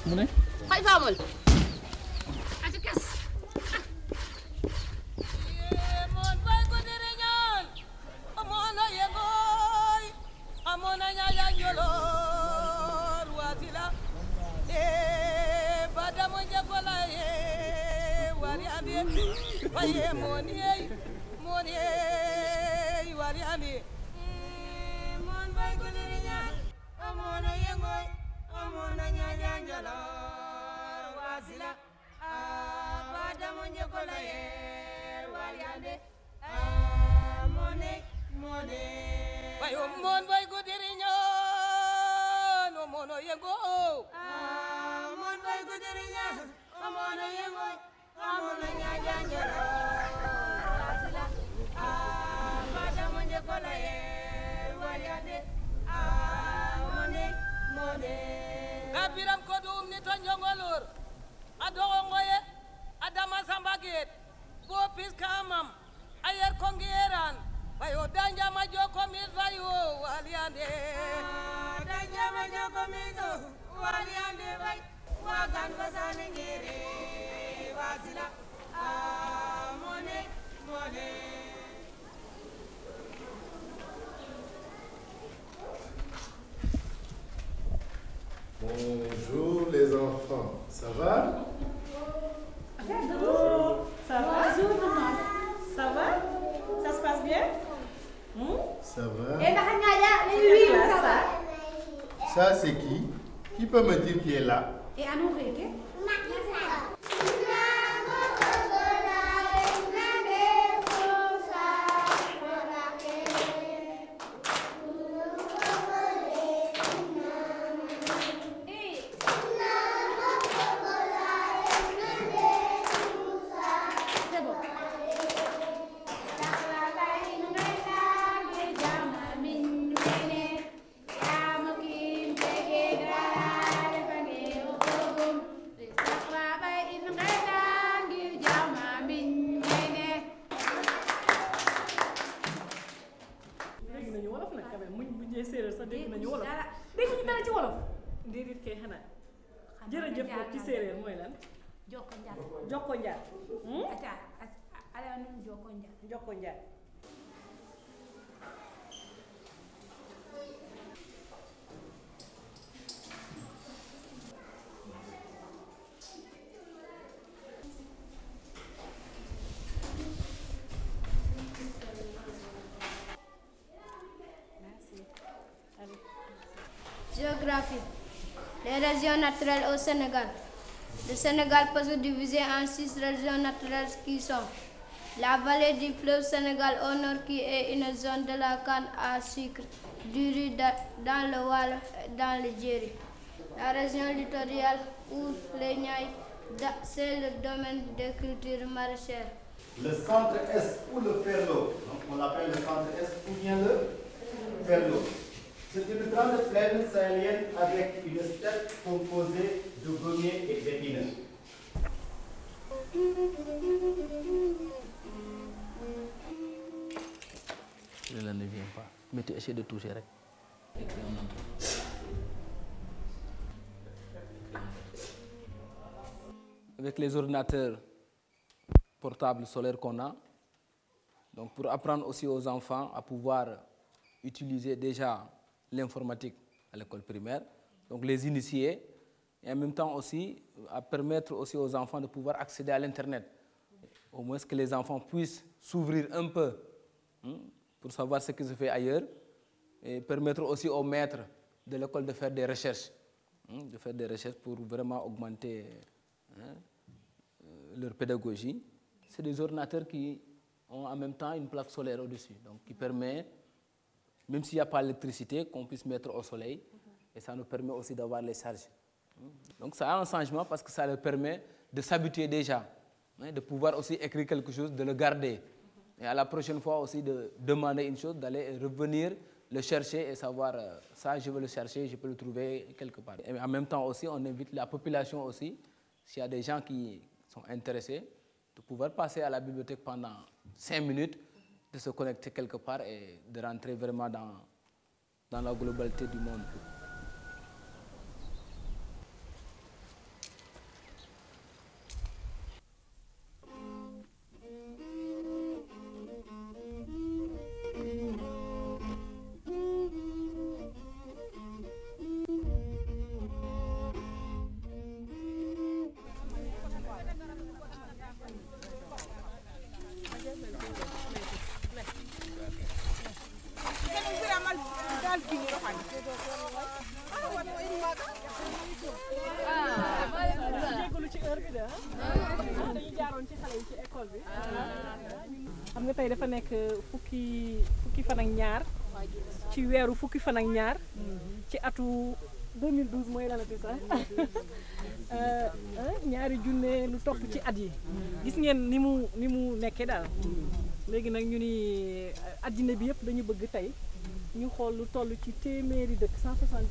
mu ne xay faamal aca kes mon bay ko dire ñaan amona yegoy amona ñaya njolor watila badamo jagola wari andi faye moni wari andi mon bay ko dire ñaan amona yegoy amona ñaya njolor wasila badamo jagola wari andi mone fayo mon bay ko dire ñaan amona yego mon bay ko dire ñaan amona yego amona ñaya njolor wasila badamo jagola wari andi mone kabiram ko dum ni to njongolor adogo ngoye adama sambaget bo pis kamam ayer ko ngeran bayo danja ma joko mi bayo waliande danja ma joko mi zo waliande bay wagan basane ngere wasila mone Bonjour les enfants, ça va? Bonjour. Ça va? Bonjour maman. Ça va? Ça se passe bien? Ça va? Oui, ça va. Ça c'est qui? Qui peut me dire qui est là? Et à nous régler? jërëjëf boobu ci séeréer mooy lan. jokko njaat jokko njaat. aca ala num jokko njaat jokko njaat. Géographie. Les régions naturelles au Sénégal. Le Sénégal peut se diviser en 6 régions naturelles qui sont la vallée du fleuve Sénégal au nord qui est une zone de la canne à sucre, du riz dans le Waalo et dans le Djeri. La région littorale où les Niayes, c'est le domaine des cultures maraîchères. Le centre-est ou le Ferlo, donc on l'appelle le centre-est ou bien le Ferlo. C'est une grande plaine sahélienne avec une steppe composée de gommiers et d'épineux. Je ne viens pas. Mais tu essaies de toucher. Avec les ordinateurs portables solaires qu'on a, donc pour apprendre aussi aux enfants à pouvoir utiliser déjà l'informatique à l'école primaire, donc les initier, et en même temps aussi à permettre aussi aux enfants de pouvoir accéder à l'Internet. Au moins que les enfants puissent s'ouvrir un peu pour savoir ce qui se fait ailleurs et permettre aussi aux maîtres de l'école de faire des recherches, pour vraiment augmenter leur pédagogie. C'est des ordinateurs qui ont en même temps une plaque solaire au-dessus, donc qui permet, même s'il n'y a pas d'électricité, qu'on puisse mettre au soleil, et ça nous permet aussi d'avoir les charges. Donc ça a un changement parce que ça leur permet de s'habituer déjà, de pouvoir aussi écrire quelque chose, de le garder. Et à la prochaine fois aussi de demander une chose, d'aller revenir le chercher et savoir, ça je veux le chercher, je peux le trouver quelque part. Et en même temps aussi, on invite la population aussi, s'il y a des gens qui sont intéressés, de pouvoir passer à la bibliothèque pendant 5 minutes, de se connecter quelque part et de rentrer vraiment dans la globalité du monde. xale yi ci école bi. xam nga tey dafa nekk fukki fan ak ñaar ci weeru fukki fan ak ñaar ci atu 2012 mooy lalati sax ñaari junne lu topp ci at yi gis ngeen ni mu nekkee daal léegi nag ñu ni addina bi yëpp dañu bëgg tey ñu xool lu toll ci téeméeri dëkk 180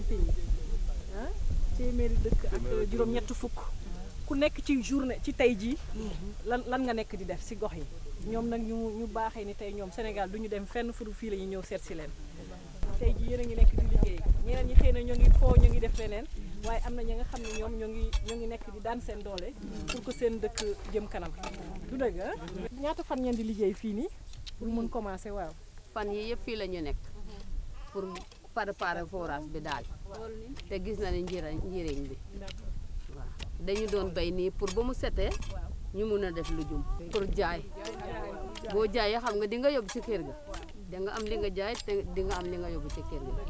pays téeméeri dëkk ak juróom-ñett fukk ku nekk ci journée ci tey jii lan nga nekk di def si gox yi ñoom nag ñu baaxee ni tey ñoom Sénégal du ñu dem fenn fu fii la ñu ñëw seet si leen tey jii yéen a ngi nekk di liggéey ñeneen ñi xëy na ñoo ngi foo ñoo ngi def leneen waaye am na ñi nga xam ne ñoom ñoo ngi nekk di daan seen doole pour que seen dëkk jëm kanam du dëgg ñaata fan ngeen di liggéey fii nii pour mun commencer waaw fan yi yëpp fii la ñu nekk pour préparer forage bi daal te gis na ne njëriñ bi waaw dañu doon bay nii pour ba mu setee ñu mun a def lujum pour jaay boo jaayee xam nga di nga yóbbu ci kër ga da nga am li nga jaay te di nga am li nga yóbbu ci kër ga loolu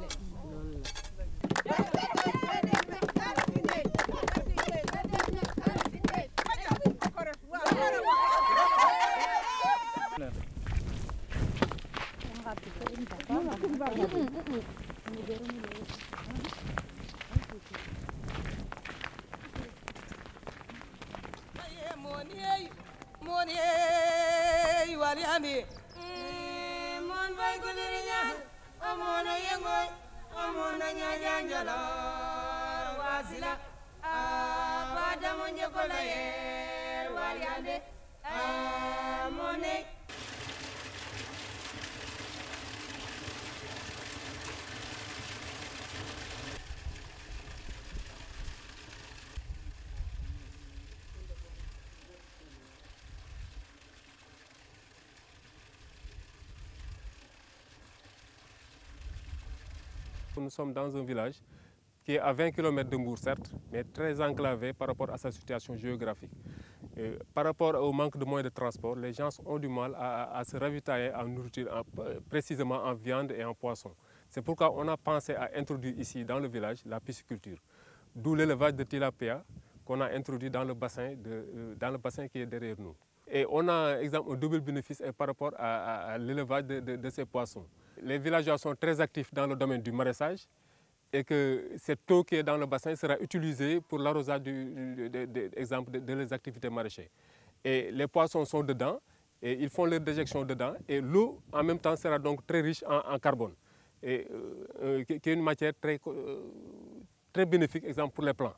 Moni wali ami mon bay gudirinya amona yengoy amona nyajanjala wasila abada monje kolaye wali ande amone. Nous sommes dans un village qui est à 20 km de Mbour, certes, mais très enclavé par rapport à sa situation géographique. Par rapport au manque de moyens de transport, les gens ont du mal à se ravitailler en nourriture, précisément en viande et en poisson. C'est pourquoi on a pensé à introduire ici, dans le village, la pisciculture. D'où l'élevage de tilapia qu'on a introduit dans le bassin qui est derrière nous. Et on a exemple, un double bénéfice par rapport à l'élevage de ces poissons. Les villageois sont très actifs dans le domaine du maraîchage et que cette eau qui est dans le bassin sera utilisée pour l'arrosage de les activités maraîchères. Et les poissons sont dedans et ils font leur déjection dedans et l'eau en même temps sera donc très riche en carbone et qui est une matière très bénéfique exemple, pour les plants.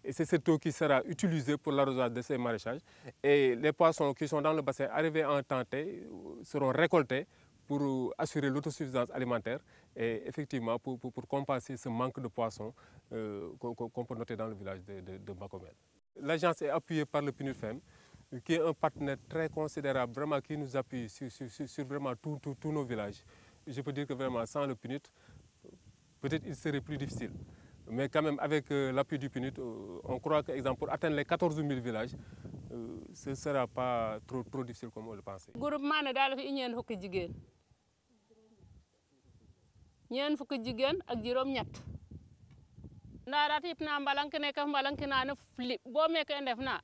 Et c'est cette eau qui sera utilisée pour l'arrosage de ces maraîchages. Et les poissons qui sont dans le bassin, arrivés en temps T, seront récoltés pour assurer l'autosuffisance alimentaire et effectivement pour compenser ce manque de poissons qu'on peut noter dans le village de Makomel. L'agence est appuyée par le PNUDFEM, qui est un partenaire très considérable, vraiment qui nous appuie sur vraiment tous nos villages. Je peux dire que vraiment sans le PNUD, peut-être il serait plus difficile. Mais quand même, avec l'appui du PNUD, on croit que, exemple, pour atteindre les 14 000 villages, ce ne sera pas trop difficile comme on le pensait. Groupement ne daal fi ñeen fukki jigéen ñeen fukki jigéen ak juróom ñett ndaara tip na mbalank ne ka mbalank na na flip bo me ka ndef na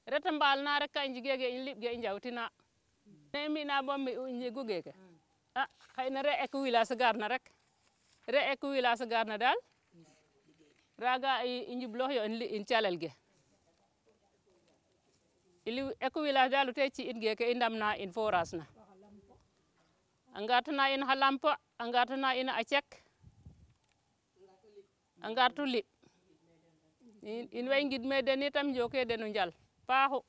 reta mbal na rek kan jigege lip ge njawtina ne mi na bom mi ñegu geke ah xeyna re ek village garna rek re ek village garna dal raga ay njublo yo in calel ge ili eco village dalu te ci inge ke indamna in forage na angatna in halampa angatna in acek angatu li in way ngid me den itam joke denu njal paaxu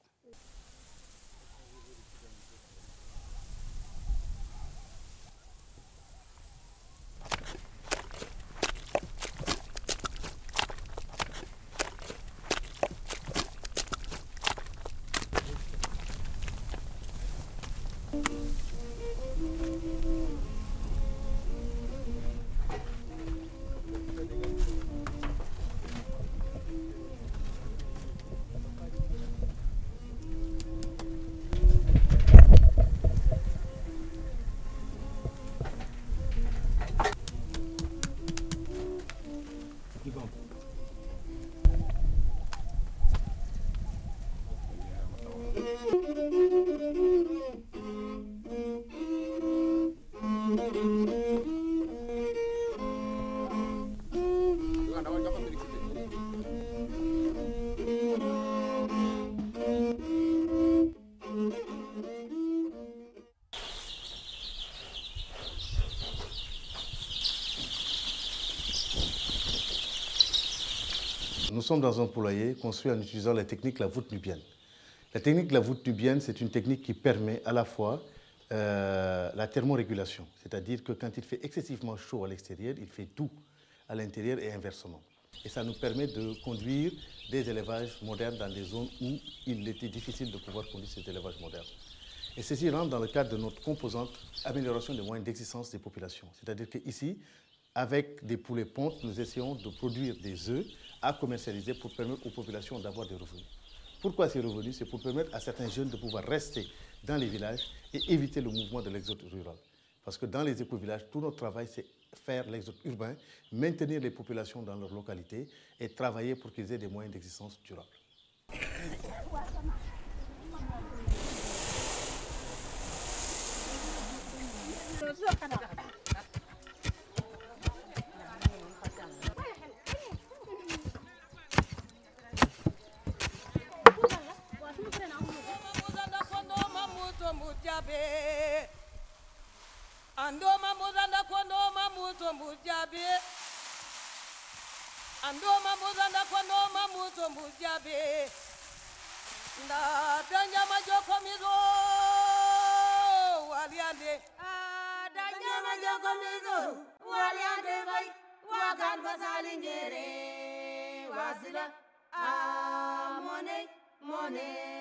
Nous sommes dans un poulailler construit en utilisant la technique la voûte nubienne. La technique de la voûte nubienne, c'est une technique qui permet à la fois la thermorégulation, c'est-à-dire que quand il fait excessivement chaud à l'extérieur, il fait doux à l'intérieur et inversement. Et ça nous permet de conduire des élevages modernes dans des zones où il était difficile de pouvoir conduire ces élevages modernes. Et ceci rentre dans le cadre de notre composante amélioration des moyens d'existence des populations. C'est-à-dire qu'ici, avec des poulets pontes, nous essayons de produire des œufs à commercialiser pour permettre aux populations d'avoir des revenus. Pourquoi ces revenus? C'est pour permettre à certains jeunes de pouvoir rester dans les villages et éviter le mouvement de l'exode rural. Parce que dans les éco-villages, tout notre travail, c'est faire l'exode urbain, maintenir les populations dans leur localité et travailler pour qu'ils aient des moyens d'existence durables. Andoma muzanda kondoma muto mujabe. Andoma muzanda kondoma muto mujabe. Nda danya majoko mizo waliande. Danya majoko mizo waliande vai. Wagan vasalingere wasila. Money, money.